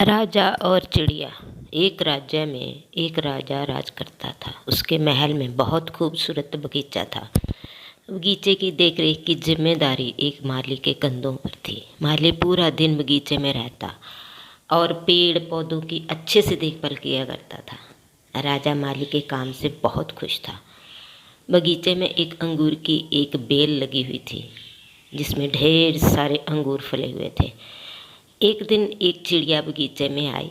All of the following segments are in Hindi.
राजा और चिड़िया। एक राज्य में एक राजा राज करता था। उसके महल में बहुत खूबसूरत बगीचा था। बगीचे की देखरेख की जिम्मेदारी एक माली के कंधों पर थी। माली पूरा दिन बगीचे में रहता और पेड़ पौधों की अच्छे से देखभाल किया करता था। राजा माली के काम से बहुत खुश था। बगीचे में एक अंगूर की एक बेल लगी हुई थी जिसमें ढेर सारे अंगूर फले हुए थे। एक दिन एक चिड़िया बगीचे में आई।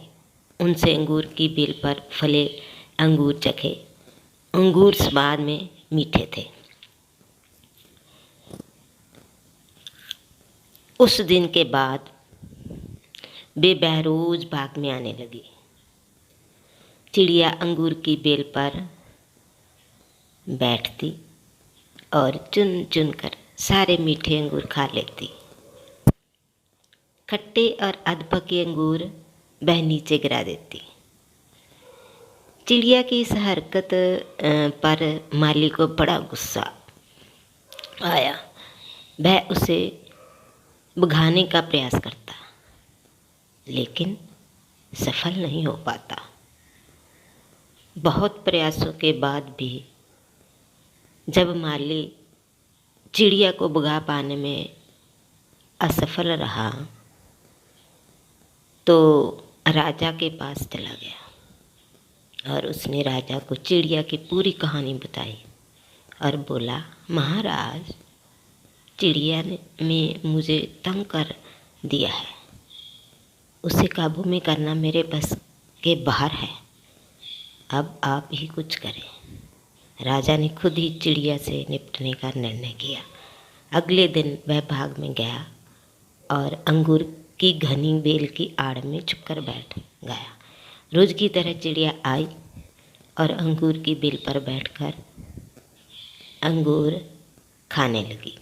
उनसे अंगूर की बेल पर फले अंगूर चखे। अंगूर स्वाद में मीठे थे। उस दिन के बाद वे बहरोज बाग में आने लगी। चिड़िया अंगूर की बेल पर बैठती और चुन चुन कर सारे मीठे अंगूर खा लेती। खट्टे और अधपके अंगूर वह नीचे गिरा देती। चिड़िया की इस हरकत पर माली को बड़ा गुस्सा आया। वह उसे भगाने का प्रयास करता लेकिन सफल नहीं हो पाता। बहुत प्रयासों के बाद भी जब माली चिड़िया को भगा पाने में असफल रहा तो राजा के पास चला गया और उसने राजा को चिड़िया की पूरी कहानी बताई और बोला, महाराज, चिड़िया ने मुझे तंग कर दिया है। उसे काबू में करना मेरे बस के बाहर है। अब आप ही कुछ करें। राजा ने खुद ही चिड़िया से निपटने का निर्णय किया। अगले दिन वह बाग में गया और अंगूर की घनी बेल की आड़ में छुपकर बैठ गया। रोज की तरह चिड़िया आई और अंगूर की बेल पर बैठकर अंगूर खाने लगी।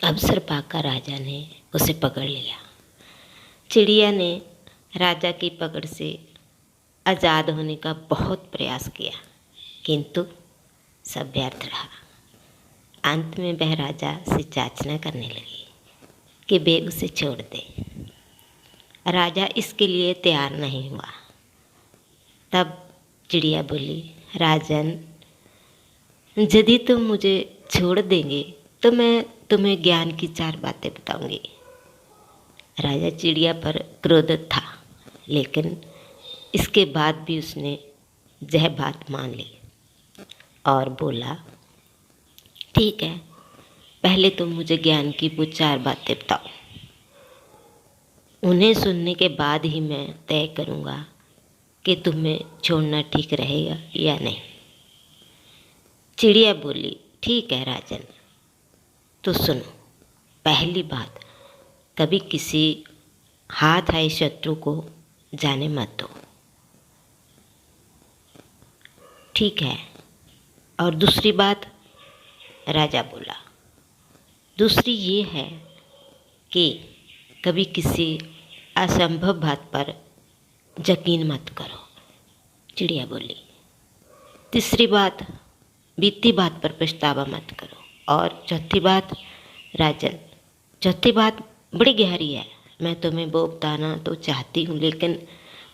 अवसर पाकर राजा ने उसे पकड़ लिया। चिड़िया ने राजा की पकड़ से आज़ाद होने का बहुत प्रयास किया किंतु सब व्यर्थ रहा। अंत में वह राजा से याचना करने लगी कि वे उसे छोड़ दे। राजा इसके लिए तैयार नहीं हुआ। तब चिड़िया बोली, राजन, यदि तुम मुझे छोड़ देंगे तो मैं तुम्हें ज्ञान की 4 बातें बताऊंगी। राजा चिड़िया पर क्रोधित था लेकिन इसके बाद भी उसने यह बात मान ली और बोला, ठीक है, पहले तुम मुझे ज्ञान की वो 4 बातें बताओ। उन्हें सुनने के बाद ही मैं तय करूँगा कि तुम्हें छोड़ना ठीक रहेगा या नहीं। चिड़िया बोली, ठीक है राजन, तो सुनो। पहली बात, कभी किसी हाथ आए शत्रु को जाने मत दो। ठीक है। और दूसरी बात, राजा बोला, दूसरी ये है कि कभी किसी असंभव बात पर यकीन मत करो। चिड़िया बोली, तीसरी बात, बीती बात पर पछतावा मत करो। और चौथी बात, राजन, चौथी बात बड़ी गहरी है। मैं तुम्हें वो बताना तो चाहती हूँ लेकिन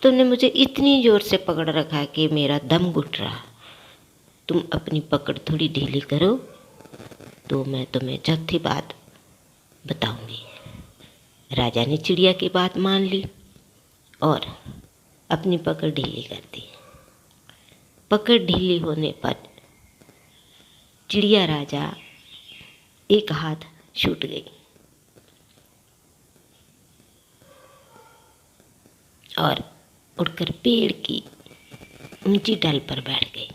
तुमने मुझे इतनी ज़ोर से पकड़ रखा है कि मेरा दम घुट रहा। तुम अपनी पकड़ थोड़ी ढीली करो तो मैं तुम्हें चौथी बात बताऊंगी। राजा ने चिड़िया की बात मान ली और अपनी पकड़ ढीली कर दी। पकड़ ढीली होने पर चिड़िया राजा एक हाथ छूट गई और उड़कर पेड़ की ऊंची डाल पर बैठ गई।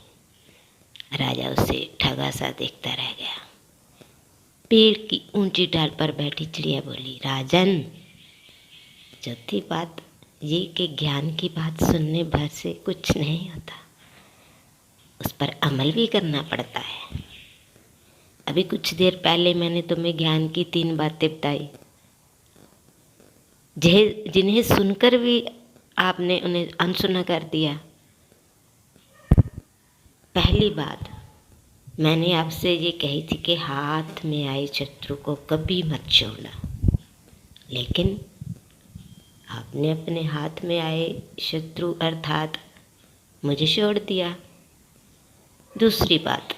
राजा उसे ठगा सा देखता रह गया। पेड़ की ऊंची डाल पर बैठी चिड़िया बोली, राजन, चौथी बात ये कि ज्ञान की बात सुनने भर से कुछ नहीं होता, उस पर अमल भी करना पड़ता है। अभी कुछ देर पहले मैंने तुम्हें ज्ञान की 3 बातें बताई जिन्हें सुनकर भी आपने उन्हें अनसुना कर दिया। पहली बात, मैंने आपसे ये कही थी कि हाथ में आए शत्रु को कभी मत छोड़ना, लेकिन आप आपने अपने हाथ में आए शत्रु अर्थात मुझे छोड़ दिया। दूसरी बात,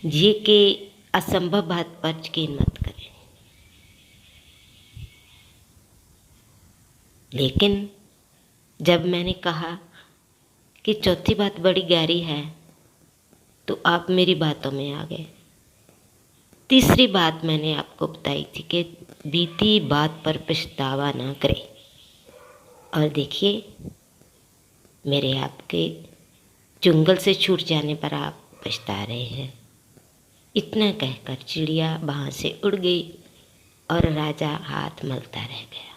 ये कि असंभव बात पर यकीन मत करें। लेकिन जब मैंने कहा कि चौथी बात बड़ी गहरी है तो आप मेरी बातों में आ गए। तीसरी बात मैंने आपको बताई थी कि बीती बात पर पछतावा ना करें। और देखिए, मेरे आपके जंगल से छूट जाने पर आप पछता रहे हैं। इतना कहकर चिड़िया वहाँ से उड़ गई और राजा हाथ मलता रह गया।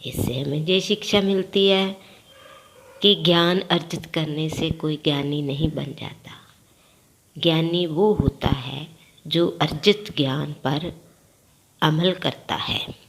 इससे हमें ये शिक्षा मिलती है कि ज्ञान अर्जित करने से कोई ज्ञानी नहीं बन जाता। ज्ञानी वो होता है जो अर्जित ज्ञान पर अमल करता है।